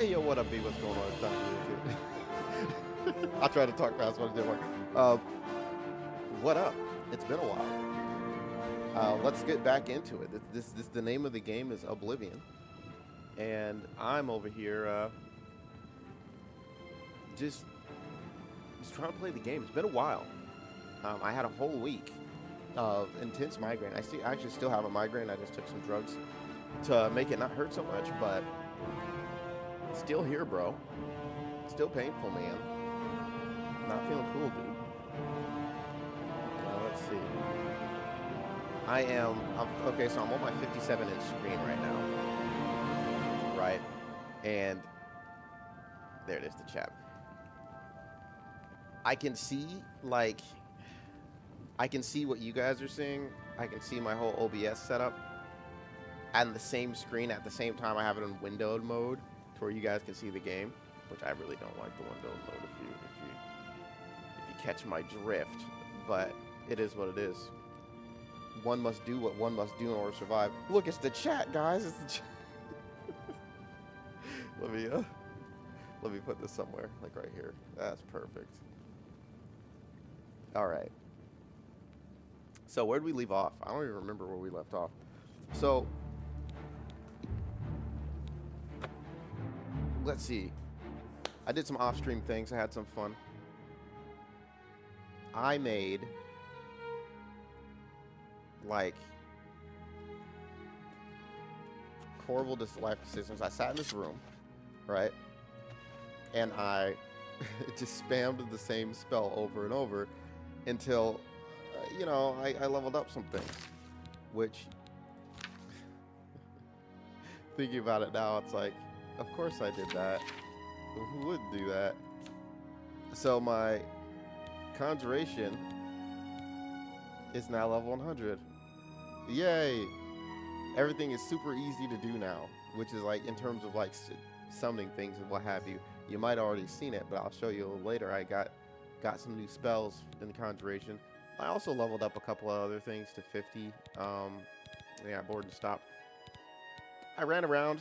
Hey, yo, what up, B? What's going on? It's time to I tried to talk fast, but it didn't work. What up? It's been a while. Let's get back into it. This the name of the game is Oblivion, and I'm over here just trying to play the game. It's been a while. I had a whole week of intense migraine. I actually still have a migraine. I just took some drugs to make it not hurt so much, but still here, bro. Still painful, man. Not feeling cool, dude. Let's see. Okay, so I'm on my 57-inch screen right now. Right? And there it is, the chat. I can see, like, I can see what you guys are seeing. I can see my whole OBS setup on the same screen at the same time. I have it in windowed mode to where you guys can see the game, which I really don't like the windowed mode if you catch my drift, but it is what it is. One must do what one must do in order to survive. Look, it's the chat, guys. It's the chat. Let me put this somewhere, like right here. That's perfect. All right. So where did we leave off? I don't even remember where we left off. So let's see. I did some off-stream things. I had some fun. I made like horrible life decisions. I sat in this room, right? And I just spammed the same spell over and over until, you know, I leveled up some things. Which, thinking about it now, it's like, of course I did that. Who wouldn't do that? So my Konjuration is now level 100. Yay! Everything is super easy to do now, which is like in terms of like summoning things and what have you. You might already seen it, but I'll show you a little later. I got some new spells in Konjuration. I also leveled up a couple of other things to 50. Yeah, bored and stopped. I ran around,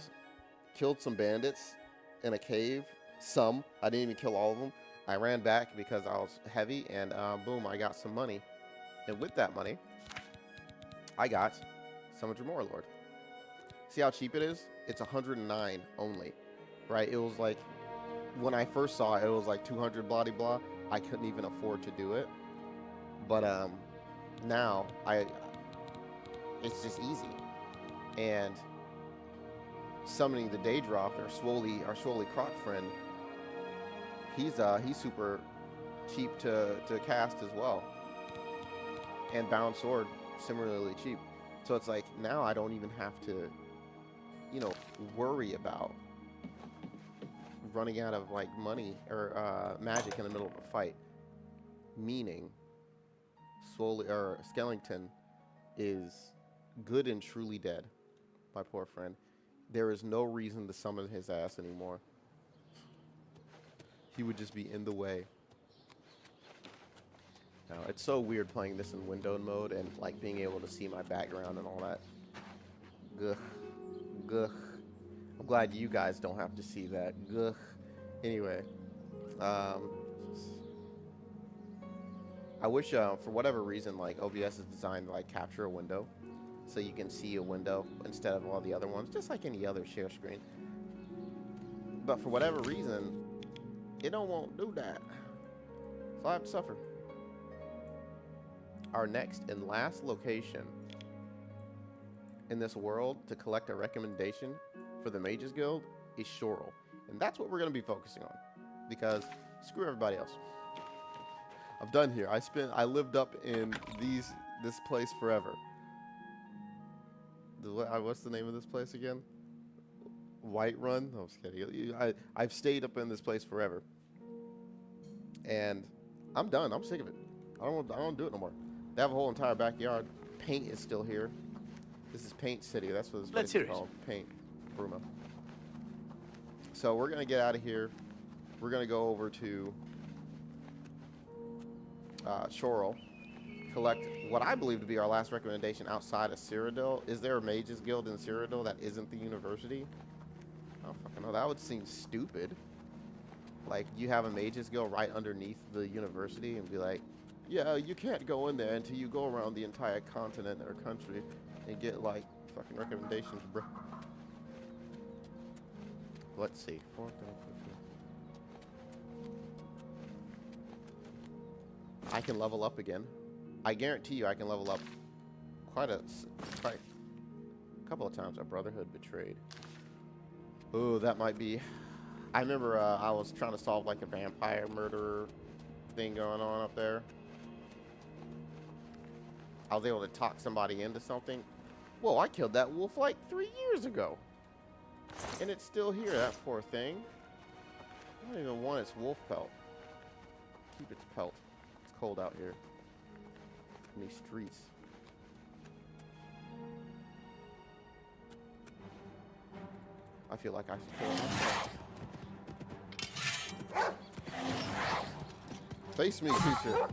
killed some bandits in a cave. Some. I didn't even kill all of them. I ran back because I was heavy, and boom, I got some money. And with that money, I got Summon More Lord. See how cheap it is? It's 109 only, right? It was like, when I first saw it, it was like 200 blah blah. I couldn't even afford to do it. But now it's just easy. And summoning the Daedra, our Swoley Croc friend, he's super cheap to cast as well. And Bound Sword, similarly cheap. So it's like, now I don't even have to, you know, worry about running out of like money or magic in the middle of a fight. Meaning, Skellington is good and truly dead, my poor friend. There is no reason to summon his ass anymore. He would just be in the way. Now, it's so weird playing this in windowed mode and like being able to see my background and all that. Gugh. Gugh. I'm glad you guys don't have to see that. Gugh. Anyway. I wish, for whatever reason, like OBS is designed to like capture a window. So you can see a window instead of all the other ones. Just like any other share screen. But for whatever reason, it won't do that. So I have to suffer. Our next and last location in this world to collect a recommendation for the Mages Guild is Shorel. And that's what we're going to be focusing on. Because screw everybody else. I'm done here. I lived up in this place forever. What's the name of this place again? Whiterun? No, I was kidding. I've stayed up in this place forever. And I'm done. I'm sick of it. I don't do it no more. They have a whole entire backyard. Paint is still here. This is Paint City. That's what this place is called. Paint. Bruma. So we're going to get out of here. We're going to go over to Shorel. Collect what I believe to be our last recommendation outside of Cyrodiil. Is there a Mages Guild in Cyrodiil that isn't the university? I don't fucking know. That would seem stupid. Like, you have a mages go right underneath the university and be like, yeah, you can't go in there until you go around the entire continent or country and get, like, fucking recommendations, bro. Let's see. I can level up again. I guarantee you I can level up quite a couple of times. Our Brotherhood betrayed. Ooh, that might be... I remember I was trying to solve like a vampire murderer thing going on up there. I was able to talk somebody into something. Whoa, I killed that wolf like 3 years ago. And it's still here, that poor thing. I don't even want its wolf pelt. Keep its pelt. It's cold out here. In these streets. I feel like I should kill myself. Face me, creature.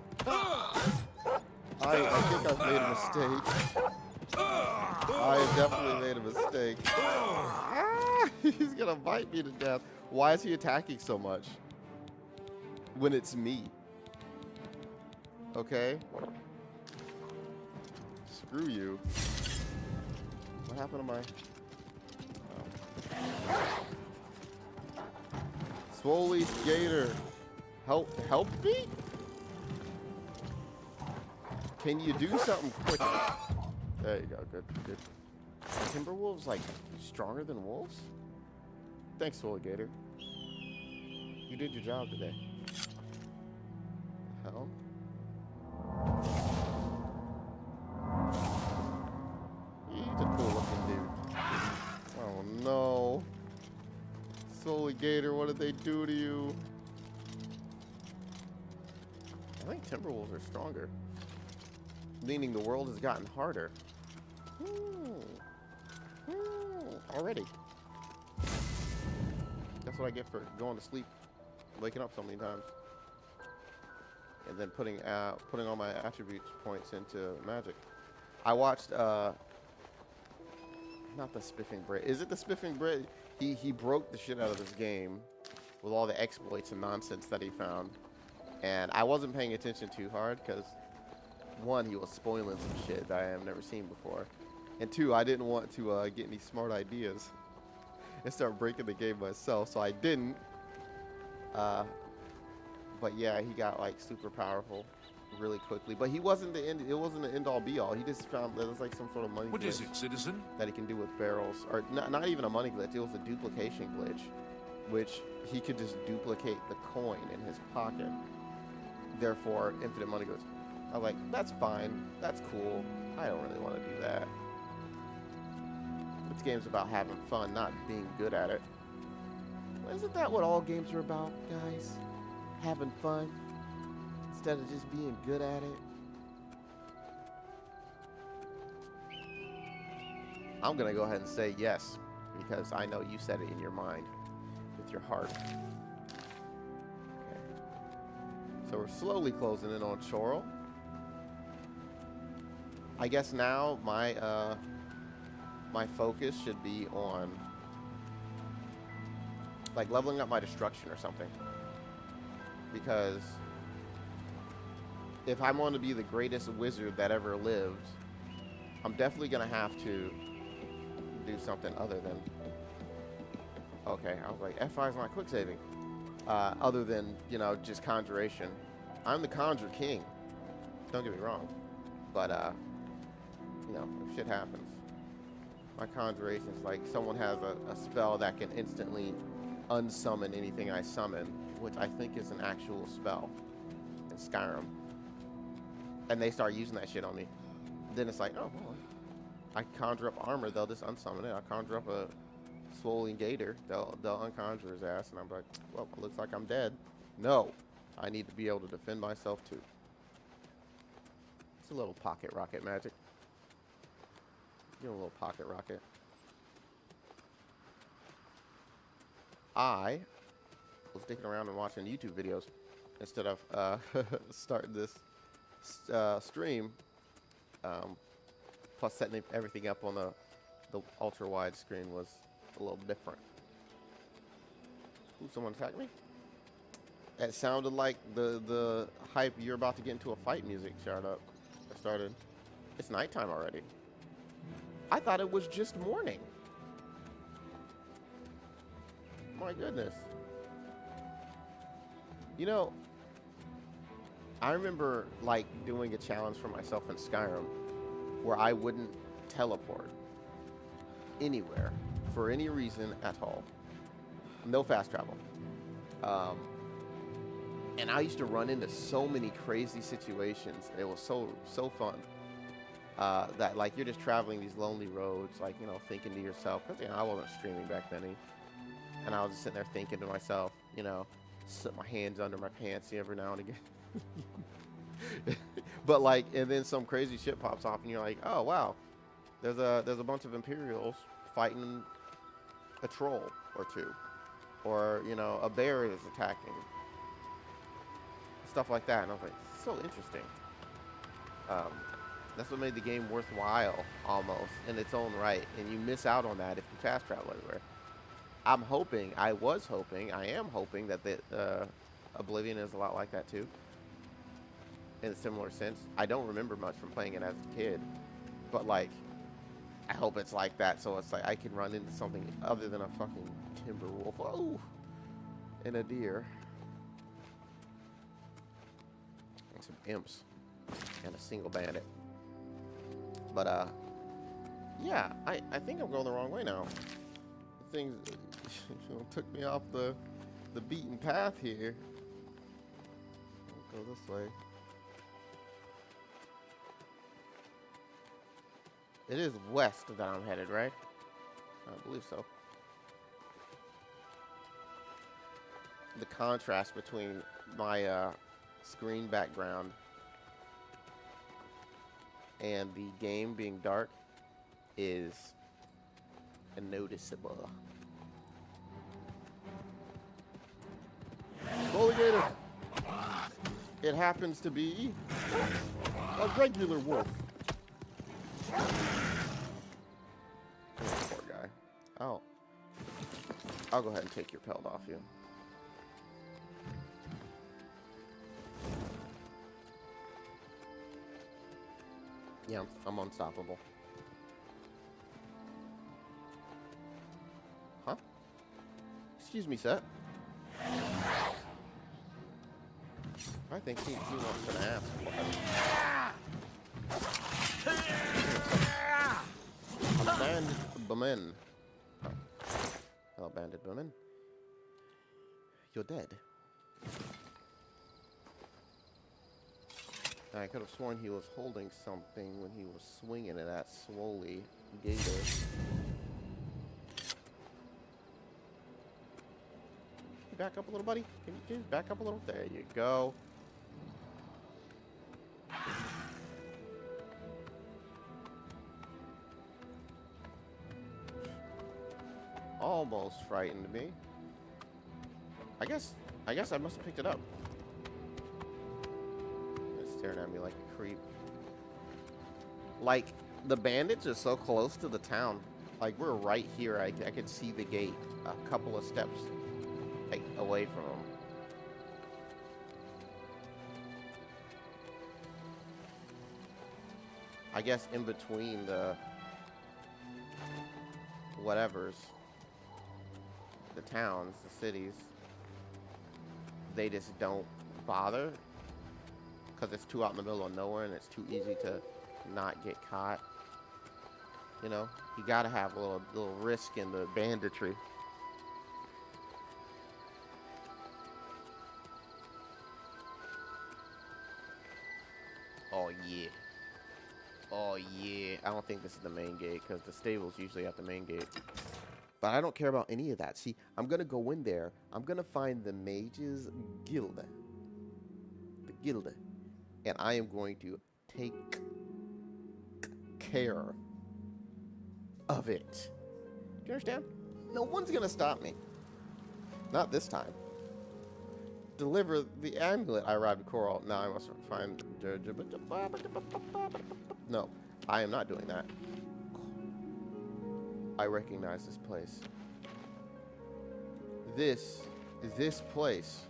I think I've made a mistake. I have definitely made a mistake. Ah, he's gonna bite me to death. Why is he attacking so much? When it's me. Okay? Screw you. What happened to my... Swoley Skater. Help me? Can you do something quicker? There you go, good. Are Timberwolves like stronger than wolves? Thanks, Swoley Gator. You did your job today. The hell? He's a cool looking dude. Oh no. Swoley Gator, what did they do to you? I think Timberwolves are stronger. Meaning the world has gotten harder. Already. That's what I get for going to sleep, waking up so many times. And then putting all my attribute points into magic. I watched not the Spiffing Brit. Is it the Spiffing Brit? He broke the shit out of this game with all the exploits and nonsense that he found. And I wasn't paying attention too hard because, one, he was spoiling some shit that I have never seen before. And two, I didn't want to get any smart ideas and start breaking the game myself, so I didn't. But yeah, he got like super powerful really quickly. But he wasn't the end. It wasn't the end all be all. He just found there was like some sort of money What glitch is it, citizen? that he can do with barrels, or not even a money glitch. It was a duplication glitch, which he could just duplicate the coin in his pocket. Therefore, infinite money goes. I was like, that's fine. That's cool. I don't really want to do that. This game's about having fun, not being good at it. Well, isn't that what all games are about, guys? Having fun instead of just being good at it. I'm going to go ahead and say yes, because I know you said it in your mind with your heart. So we're slowly closing in on Chorrol. I guess now my my focus should be on like leveling up my destruction or something. Because if I want to be the greatest wizard that ever lived, I'm definitely gonna have to do something other than... Okay, I was like, F5 is not quick saving. Other than, you know, just Konjuration. I'm the Conjure King. Don't get me wrong. But, you know, if shit happens. My Konjuration is like someone has a spell that can instantly unsummon anything I summon, which I think is an actual spell in Skyrim. And they start using that shit on me. Then it's like, oh, boy. I conjure up armor, they'll just unsummon it. I conjure up a swollen gator, they'll unconjure his ass, and I'm like, well, it looks like I'm dead. No, I need to be able to defend myself too. It's a little pocket rocket magic. Give a little pocket rocket. I was sticking around and watching YouTube videos instead of starting this stream. Plus setting everything up on the ultra wide screen was a little different. Ooh, someone attacked me? That sounded like the hype you're about to get into a fight music started. It's nighttime already. I thought it was just morning. My goodness. You know, I remember like doing a challenge for myself in Skyrim where I wouldn't teleport anywhere for any reason at all. No fast travel. And I used to run into so many crazy situations. It was so fun. That like you're just traveling these lonely roads, like, you know, thinking to yourself, because, you know, I wasn't streaming back then, and I was just sitting there thinking to myself, you know, slip my hands under my pants every now and again. But like, and then some crazy shit pops off, and you're like, oh wow, there's a bunch of Imperials fighting a troll or two, or, you know, a bear is attacking, stuff like that. And I was like, so interesting. That's what made the game worthwhile, almost, in its own right. And you miss out on that if you fast travel everywhere. I am hoping that the Oblivion is a lot like that too, in a similar sense. I don't remember much from playing it as a kid, but like, I hope it's like that, so it's like I can run into something other than a fucking timber wolf. Oh, and a deer. And some imps. And a single bandit. But, yeah, I think I'm going the wrong way now. Things took me off the beaten path here. I'll go this way. It is west that I'm headed, right? I believe so. The contrast between my screen background and the game being dark is noticeable. Alligator! It happens to be a regular wolf. Oh, poor guy. Oh. I'll go ahead and take your pelt off you. Yeah, I'm unstoppable. Huh? Excuse me, sir. I think he wants an ass. A bandit woman. Oh. Hello, bandit woman. You're dead. I could have sworn he was holding something when he was swinging at that swoley gator. Can you back up a little, buddy? Can you just back up a little? There you go. Almost frightened me. I guess I must have picked it up. Staring at me like a creep. Like, the bandits are so close to the town. Like, we're right here. I could see the gate a couple of steps, like, away from them. I guess in between the whatevers, the towns, the cities, they just don't bother. Because it's too out in the middle of nowhere and it's too easy to not get caught. You know, you gotta have a little risk in the banditry. Oh yeah. Oh yeah. I don't think this is the main gate because the stable's usually at the main gate. But I don't care about any of that. See, I'm gonna go in there. I'm gonna find the Mages Guild. The Guild. And I am going to take care of it. Do you understand? No one's going to stop me. Not this time. Deliver the amulet. I arrived at Coral. Now I must find... No, I am not doing that. I recognize this place. This this place,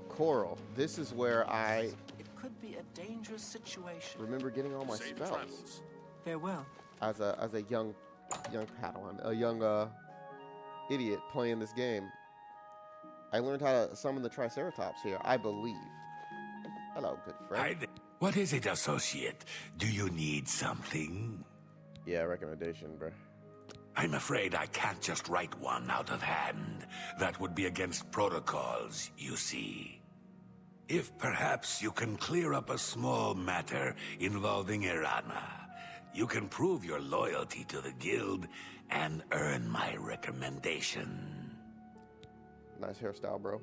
Coral. This is where I It could be a dangerous situation. remember getting all my Safe spells travels. Farewell. as a young Padawan, a young idiot playing this game. I learned how to summon the Triceratops here, I believe. Hello, good friend. What is it, associate? Do you need something? Yeah, recommendation, bro. I'm afraid I can't just write one out of hand. That would be against protocols, you see. If perhaps you can clear up a small matter involving Irana, you can prove your loyalty to the guild and earn my recommendation. Nice hairstyle, bro.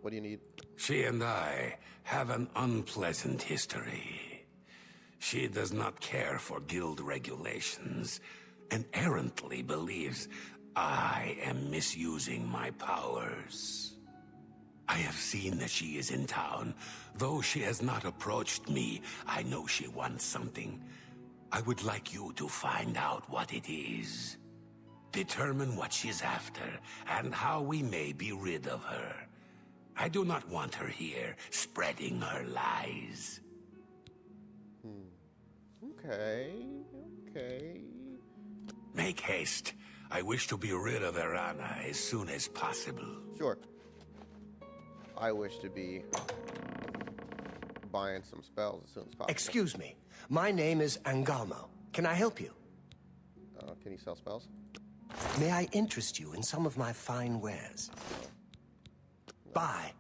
What do you need? She and I have an unpleasant history. She does not care for guild regulations and errantly believes I am misusing my powers. I have seen that she is in town. Though she has not approached me, I know she wants something. I would like you to find out what it is. Determine what she's after and how we may be rid of her. I do not want her here spreading her lies. Okay. Make haste. I wish to be rid of Irana as soon as possible. Sure. I wish to be buying some spells as soon as possible. Excuse me. My name is Angalmo. Can I help you? Can you sell spells? May I interest you in some of my fine wares? Bye.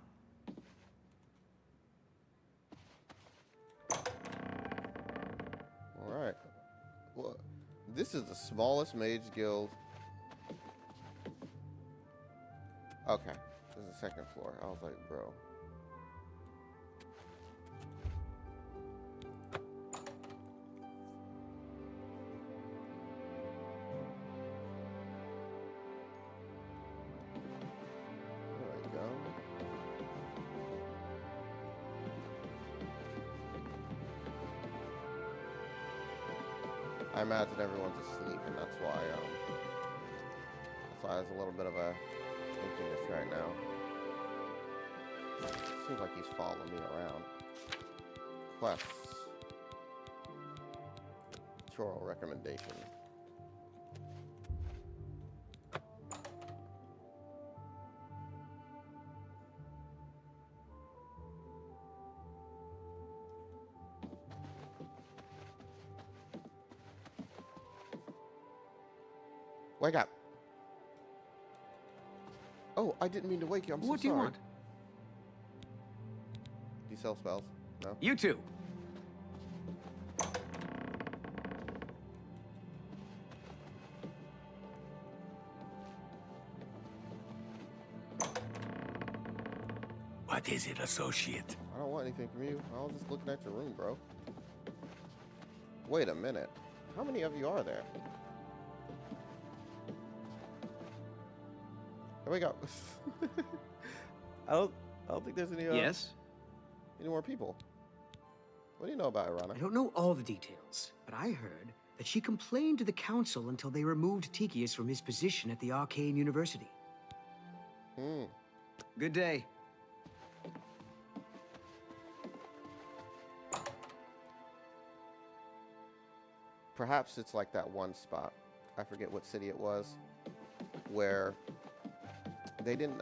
Alright. Well, this is the smallest mage guild. Okay. This is the second floor. I was like, bro. There we go. I imagine everyone's asleep, and that's why there's a little bit of a emptiness right now. Seems like he's following me around. Quests. Choral recommendation. Wake up. Oh, I didn't mean to wake you. I'm so sorry. What do you want? Do you sell spells? No? You too. What is it, associate? I don't want anything from you. I was just looking at your room, bro. Wait a minute. How many of you are there? There we go. I don't think there's any Yes? any more people. What do you know about Irana? I don't know all the details, but I heard that she complained to the council until they removed Tychius from his position at the Arcane University. Good day. Perhaps it's like that one spot. I forget what city it was, where they didn't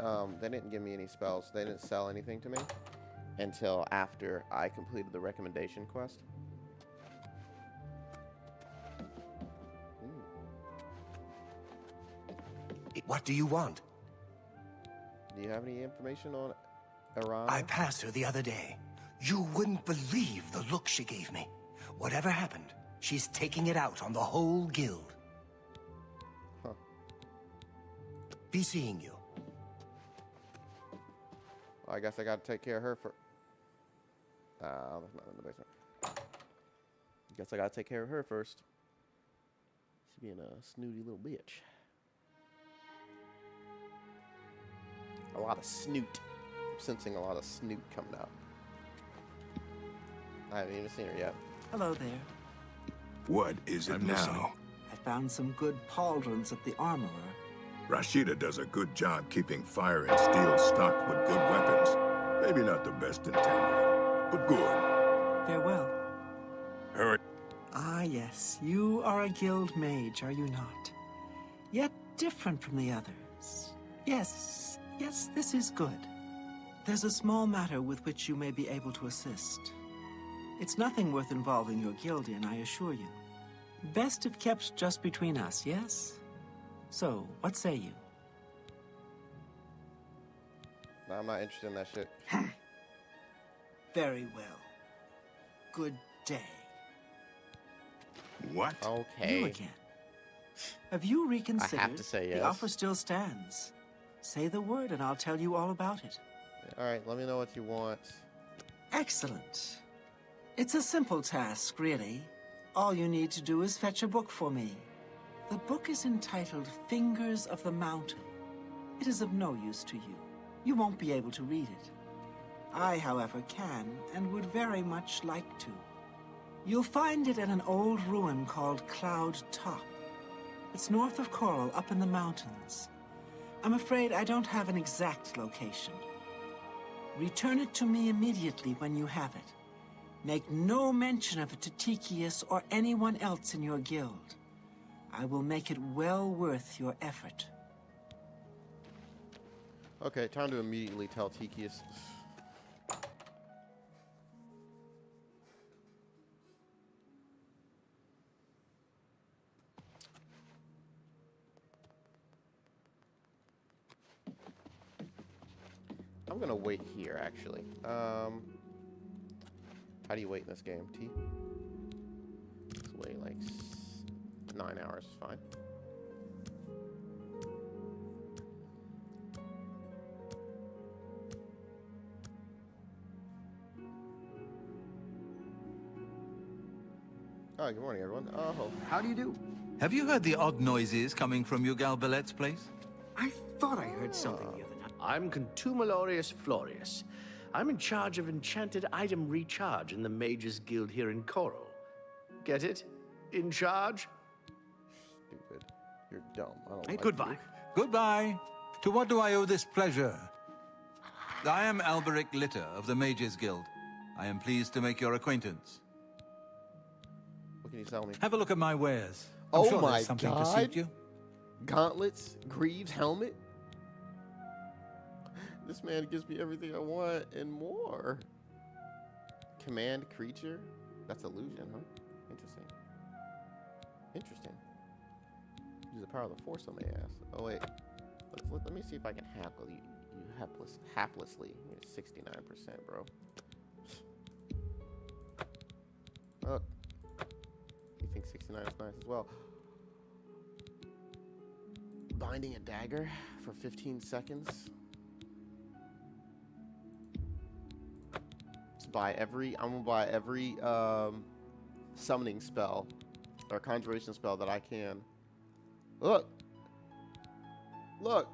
give me any spells. They didn't sell anything to me until after I completed the recommendation quest. What do you want? Do you have any information on Irana? I passed her the other day. You wouldn't believe the look she gave me. Whatever happened, she's taking it out on the whole guild. Huh. Be seeing you. Well, I guess I gotta take care of her for... that's not in the basement. Guess I gotta take care of her first. She's being a snooty little bitch. A lot of snoot. I'm sensing a lot of snoot coming out. I haven't even seen her yet. Hello there. What is it now? I found some good pauldrons at the armorer. Rashida does a good job keeping fire and steel stocked with good weapons. Maybe not the best in Tamriel, but good. Farewell. Hurry. Ah, yes. You are a guild mage, are you not? Yet different from the others. Yes, this is good. There's a small matter with which you may be able to assist. It's nothing worth involving your guild in, I assure you. Best if kept just between us, yes? So, what say you? No, I'm not interested in that shit. Very well. Good day. What? Okay. You again. Have you reconsidered? I have to say yes. The offer still stands. Say the word and I'll tell you all about it. All right, let me know what you want. Excellent. It's a simple task, really. All you need to do is fetch a book for me. The book is entitled Fingers of the Mountain. It is of no use to you. You won't be able to read it. I, however, can and would very much like to. You'll find it at an old ruin called Cloud Top. It's north of Coral, up in the mountains. I'm afraid I don't have an exact location. Return it to me immediately when you have it. Make no mention of it to Tychius or anyone else in your guild. I will make it well worth your effort. Okay, time to immediately tell Tychius. I'm gonna wait here, actually. How do you wait in this game? T? Let's wait like 9 hours, fine. Oh, good morning, everyone. Oh, How do you do? Have you heard the odd noises coming from Yugal Belet's place? I thought I heard something the other night. I'm Contumelius Florius. I'm in charge of enchanted item recharge in the Mages Guild here in Coral. Get it? In charge? stupid. You're dumb. I don't like Goodbye. you. Goodbye. To what do I owe this pleasure? I am Alberic Litter of the Mages Guild. I am pleased to make your acquaintance. What can you sell me? Have a look at my wares. I'm Oh sure my there's something to God. suit you. Gauntlets, Greaves, helmet. This man gives me everything I want and more. Command creature? That's illusion, huh? Interesting. Interesting. Use the power of the force on my ass. Oh wait. Let me see if I can hackle you haplessly. 69%, bro. Look. You think 69 is nice as well. Binding a dagger for 15 seconds. I'm gonna buy every summoning spell or conjuration spell that I can. Look. Look.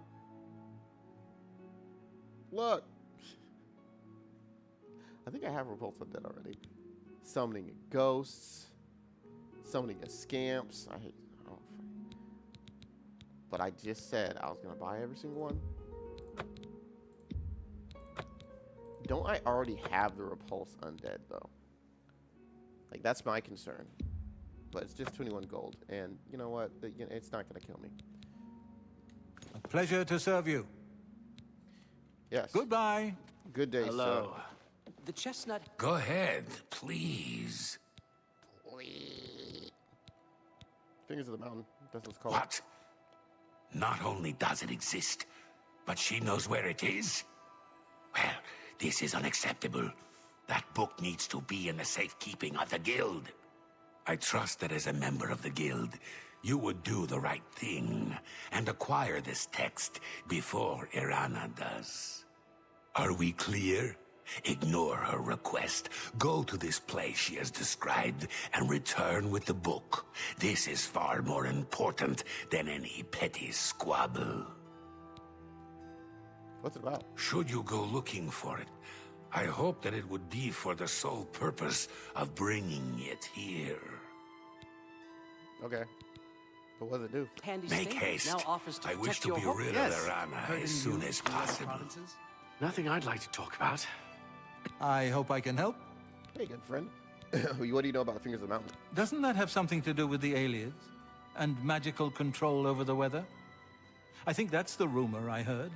Look. I think I have Repulse Undead already. Summoning ghosts. Summoning a scamps. But I just said I was gonna buy every single one. Don't I already have the Repulse Undead, though? Like, that's my concern. But it's just 21 gold. And you know what? It's not going to kill me. A pleasure to serve you. Yes. Goodbye. Good day, Hello. The chestnut. Go ahead, please. sir. Fingers of the Mountain. That's what it's called. What? Not only does it exist, but she knows where it is? Well, this is unacceptable. That book needs to be in the safekeeping of the guild. I trust that as a member of the guild, you would do the right thing and acquire this text before Irana does. Are we clear? Ignore her request. Go to this place she has described and return with the book. This is far more important than any petty squabble. What's it about? Should you go looking for it, I hope that it would be for the sole purpose of bringing it here. Okay. What does it do? Handy Make statement haste. now offers to I wish protect to your be home. rid Yes. of the Rana Heard as in soon you as in your possible. provinces? Nothing I'd like to talk about. I hope I can help. Hey, good friend. What do you know about the Fingers of the Mountain? Doesn't that have something to do with the aliens? And magical control over the weather? I think that's the rumor I heard.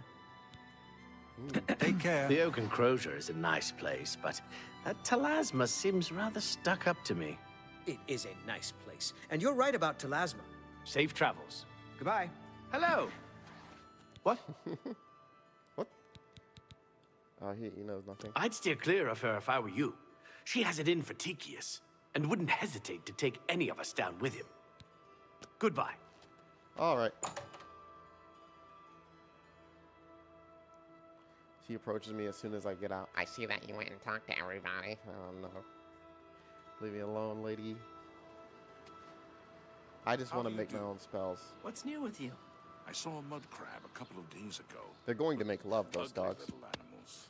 Take care. The Oak Enclosure is a nice place, but that Talasma seems rather stuck up to me. It is a nice place. And you're right about Talasma. Safe travels. Goodbye. Hello. What? What? Oh, he knows nothing. I'd steer clear of her if I were you. She has it in for Tikius, and wouldn't hesitate to take any of us down with him. Goodbye. All right. She approaches me as soon as I get out. I see that you went and talked to everybody. Oh, no. Leave me alone, lady. I just want to make my own spells. What's new with you? I saw a mud crab a couple of days ago. They're going to make love, those Ugly dogs. little animals.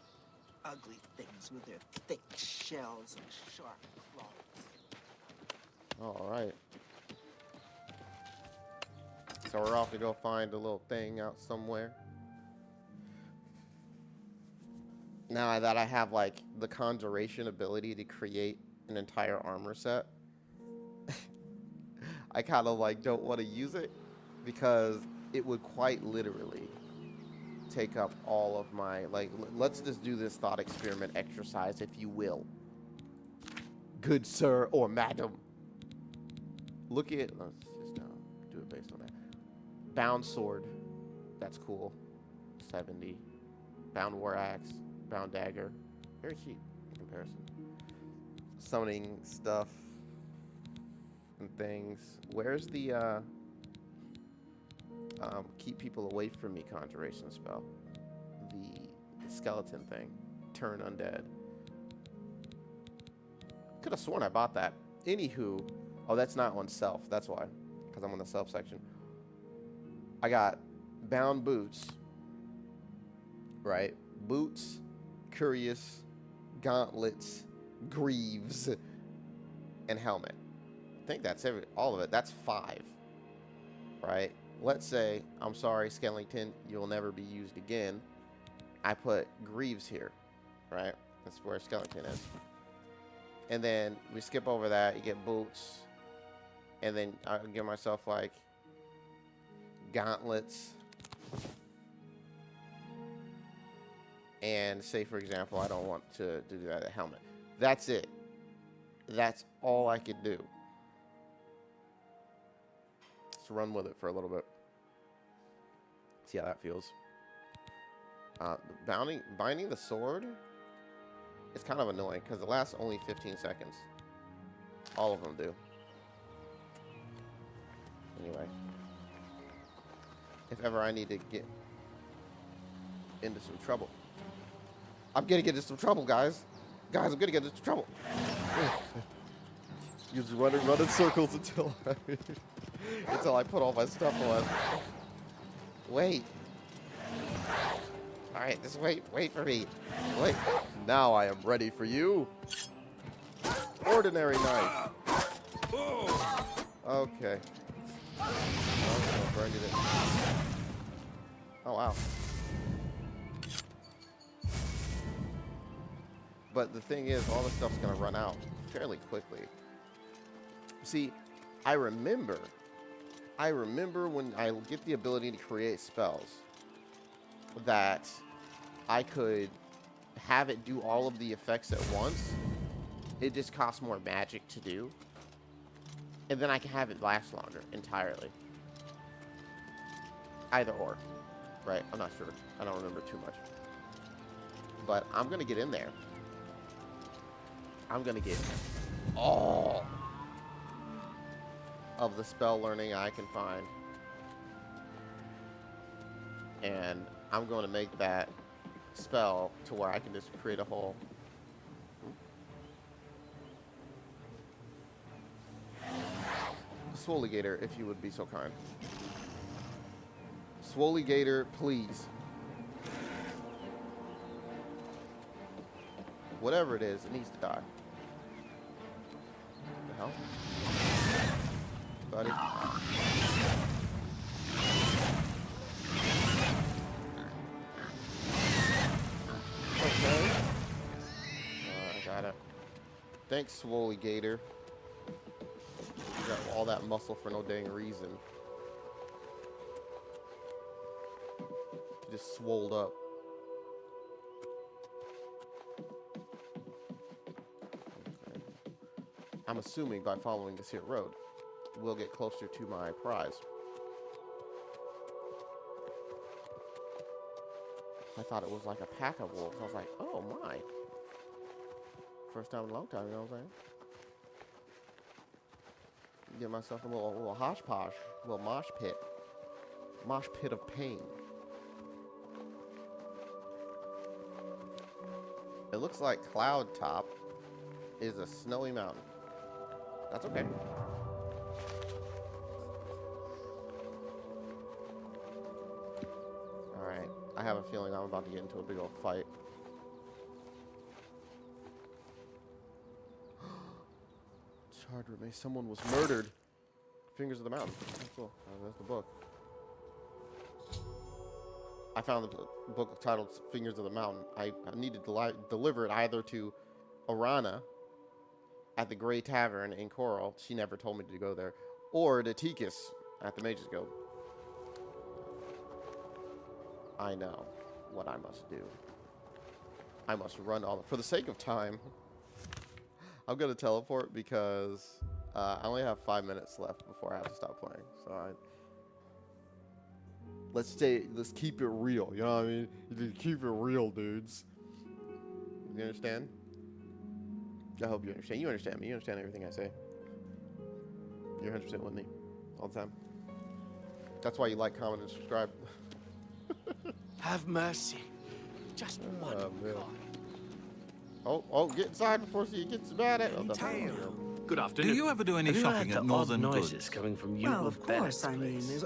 Ugly things with their thick shells and sharp claws. All right. So we're off to go find a little thing out somewhere. Now that I have, like, the Konjuration ability to create an entire armor set, I kind of, like, don't want to use it because it would quite literally take up all of my, like, let's just do this thought experiment exercise, if you will. Good sir or madam. Look at, let's just do it based on that. Bound sword, that's cool, 70. Bound war axe, bound dagger, very cheap in comparison. Summoning stuff and things. Where's the keep people away from me conjuration spell? The skeleton thing, turn undead. Could have sworn I bought that. Anywho, oh, that's not on self. That's why, because I'm on the self section. I got bound boots, right? Boots, curious, gauntlets, greaves, and helmet. I think that's all of it. That's 5, right? Let's say, I'm sorry, Skellington, you'll never be used again. I put greaves here, right? That's where Skellington is. And then we skip over that, you get boots, and then I give myself like gauntlets. And say, for example, I don't want to do that helmet. That's it. That's all I could do. Let's run with it for a little bit. See how that feels. Binding the sword is kind of annoying because it lasts only 15 seconds. All of them do. Anyway. If ever I need to get into some trouble. I'm gonna get into some trouble, guys. Guys, I'm gonna get into trouble. You just run in circles until I put all my stuff on. Wait. All right, just wait for me. Wait. Now I am ready for you. Ordinary knife. Okay. Oh, burned it. Oh wow. But the thing is, all the stuff's gonna run out fairly quickly. See, I remember when I get the ability to create spells that I could have it do all of the effects at once. It just costs more magic to do. And then I can have it last longer entirely. Either or, right? I'm not sure. I don't remember too much. But I'm gonna get in there. I'm gonna get all of the spell learning I can find. And I'm going to make that spell to where I can just create a whole... Swoligator, if you would be so kind. Swoligator, please. Whatever it is, it needs to die. What the hell? Buddy. Thanks, Swoley Gator. You got all that muscle for no dang reason. You just swolled up. Okay. I'm assuming by following this here road, we'll get closer to my prize. I thought it was like a pack of wolves. I was like, oh my. First time in a long time, you know what I'm saying? Get myself a little hodgepodge, a little mosh pit. Mosh pit of pain. It looks like Cloud Top is a snowy mountain. That's okay. Alright, I have a feeling I'm about to get into a big old fight. Charred remains. Someone was murdered. Fingers of the Mountain. Oh, cool. Oh, that's the book. I found the book titled Fingers of the Mountain. I need to deliver it either to Arana at the Grey Tavern in Coral. She never told me to go there. Or to Tikus at the Mage's Guild. I know what I must do. I must run all for the sake of time. I'm gonna teleport because I only have 5 minutes left before I have to stop playing. So let's keep it real. You know what I mean? Just keep it real, dudes. You understand? I hope you understand. You understand me. You understand everything I say. You're 100% with me all the time. That's why you like, comment, and subscribe. Have mercy. Just one cry. Oh, get inside before she gets mad at it. Good afternoon. Do you ever do any Have you shopping heard at the Northern odd Goods? noises coming from you? Well, of course, I mean, there's...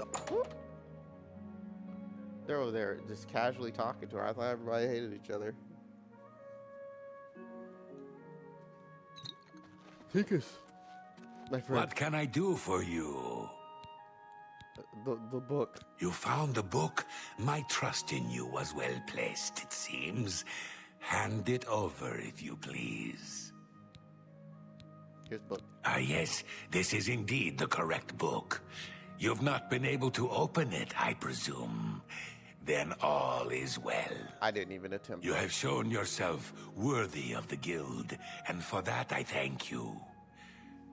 They're over there just casually talking to her. I thought everybody hated each other. Tikus, my friend. What can I do for you? The book. You found the book? My trust in you was well placed, it seems. Hand it over, if you please. Here's the book. Ah, yes, this is indeed the correct book. You've not been able to open it, I presume. Then all is well. I didn't even attempt. You have shown yourself worthy of the guild, and for that I thank you.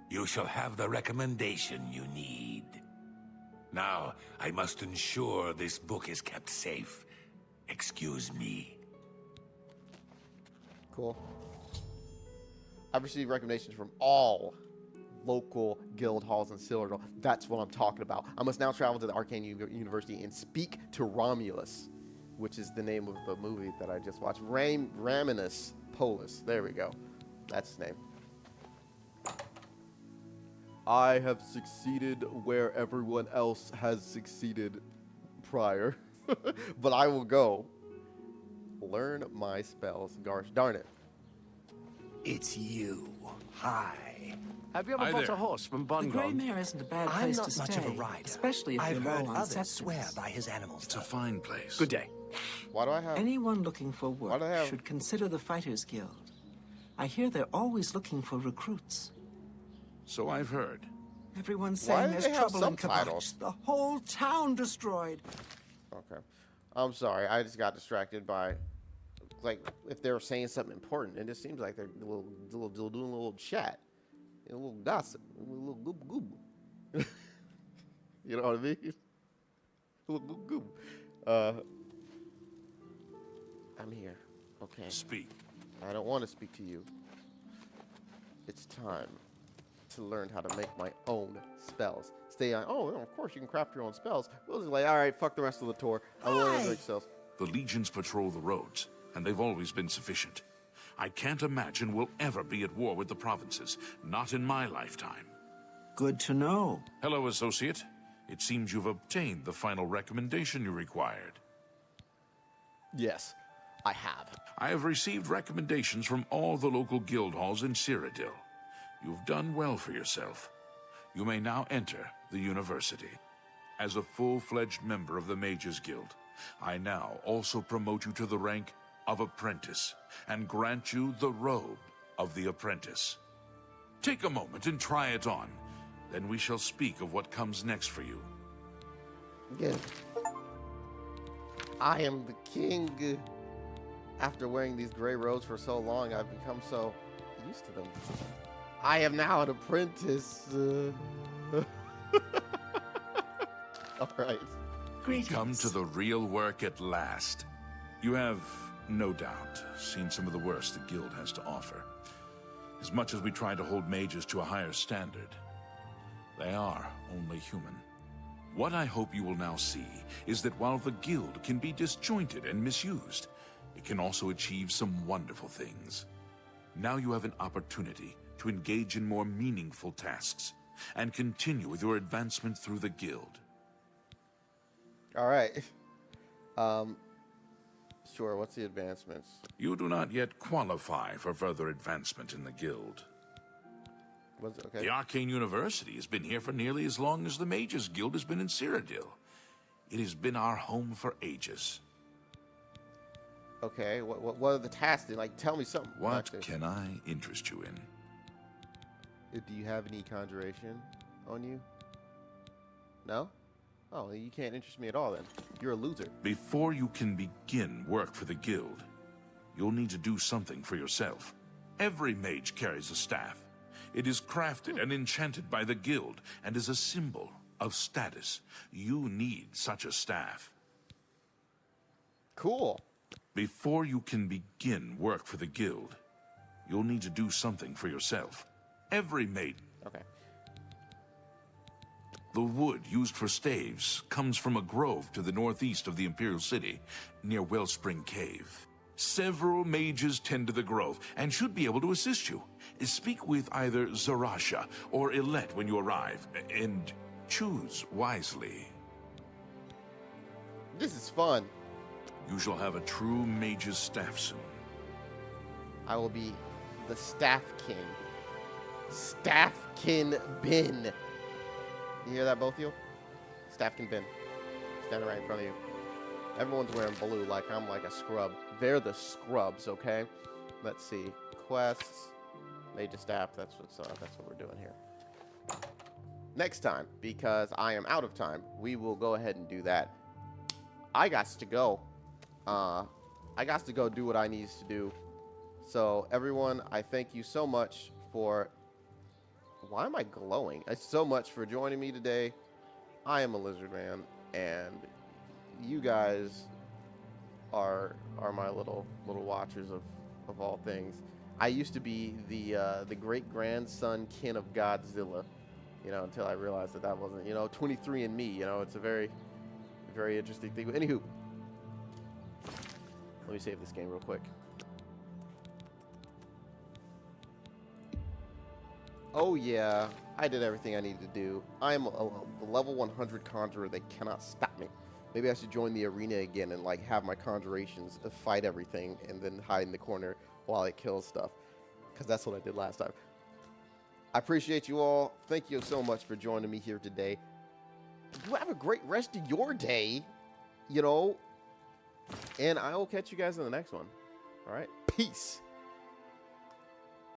You shall have the recommendation you need. Now, I must ensure this book is kept safe. Excuse me. Cool. I've received recommendations from all local guild halls in Cyrodiil. That's what I'm talking about. I must now travel to the Arcane University and speak to Romulus, which is the name of the movie that I just watched. Raminus Polus. There we go. That's his name. I have succeeded where everyone else has succeeded prior. But I will go learn my spells. Gosh darn it. It's you. Hi. Have you ever bought a horse from The Grey Bongon? Mare isn't a bad I'm place not to much stay, of a rider. especially if I've you're heard low on others sustenance. swear by his animals. It's a fine place. Good day. Why do I have... Anyone looking for Why work do they have- should consider the Fighters Guild. I hear they're always looking for recruits. So I've heard. Everyone's Why saying do there's they have trouble in subtitles? Kavash. The whole town destroyed. Okay. I'm sorry. I just got distracted by, like, if they were saying something important. It just seems like they're doing a little chat. A little gossip. A little goob goob. You know what I mean? A little goob goob. I'm here. Okay. Speak. I don't want to speak to you. It's time to learn how to make my own spells. Stay on. Oh, of course you can craft your own spells. We'll just like, all right, fuck the rest of the tour. I want to make spells. The legions patrol the roads, and they've always been sufficient. I can't imagine we'll ever be at war with the provinces. Not in my lifetime. Good to know. Hello, Associate. It seems you've obtained the final recommendation you required. Yes, I have. I have received recommendations from all the local guild halls in Cyrodiil. You've done well for yourself. You may now enter the university. As a full-fledged member of the Mages Guild, I now also promote you to the rank of apprentice and grant you the robe of the apprentice. Take a moment and try it on. Then we shall speak of what comes next for you. Good. I am the king. After wearing these gray robes for so long, I've become so used to them. I am now an apprentice. All right. Greetings. Come to the real work at last. You have, no doubt, seen some of the worst the guild has to offer. As much as we try to hold mages to a higher standard, they are only human. What I hope you will now see is that while the guild can be disjointed and misused, it can also achieve some wonderful things. Now you have an opportunity to engage in more meaningful tasks and continue with your advancement through the guild. All right. Sure, what's the advancements? You do not yet qualify for further advancement in the guild. What's, okay. The Arcane University has been here for nearly as long as the Mages Guild has been in Cyrodiil. It has been our home for ages. Okay, what are the tasks? Like, tell me something. What Doctor. can I interest you in? Do you have any conjuration on you? No? Oh, you can't interest me at all then. You're a loser. Before you can begin work for the guild, you'll need to do something for yourself. Every mage carries a staff. It is crafted and enchanted by the guild and is a symbol of status. You need such a staff. Cool. Before you can begin work for the guild, you'll need to do something for yourself. Every mage. Okay. The wood used for staves comes from a grove to the northeast of the Imperial City, near Wellspring Cave. Several mages tend to the grove and should be able to assist you. Speak with either Zarasha or Ilette when you arrive, and choose wisely. This is fun. You shall have a true mage's staff soon. I will be the Staff King. Staffkin Bin. You hear that, both of you? Staffkin Bin. Standing right in front of you. Everyone's wearing blue like I'm like a scrub. They're the scrubs, okay? Let's see. Quests. Mage's Staff. That's what we're doing here. Next time, because I am out of time, we will go ahead and do that. I got to go. I got to go do what I need to do. So, everyone, I thank you so much for... Why am I glowing? So much for joining me today. I am a lizard man, and you guys are my little watchers of all things. I used to be the great grandson kin of Godzilla, you know, until I realized that wasn't, you know, 23andMe. You know, it's a very interesting thing. Anywho, let me save this game real quick. Oh yeah, I did everything I needed to do. I am a level 100 conjurer that cannot stop me. Maybe I should join the arena again and like have my conjurations fight everything and then hide in the corner while it kills stuff. Because that's what I did last time. I appreciate you all. Thank you so much for joining me here today. You have a great rest of your day, you know. And I will catch you guys in the next one. All right? Peace.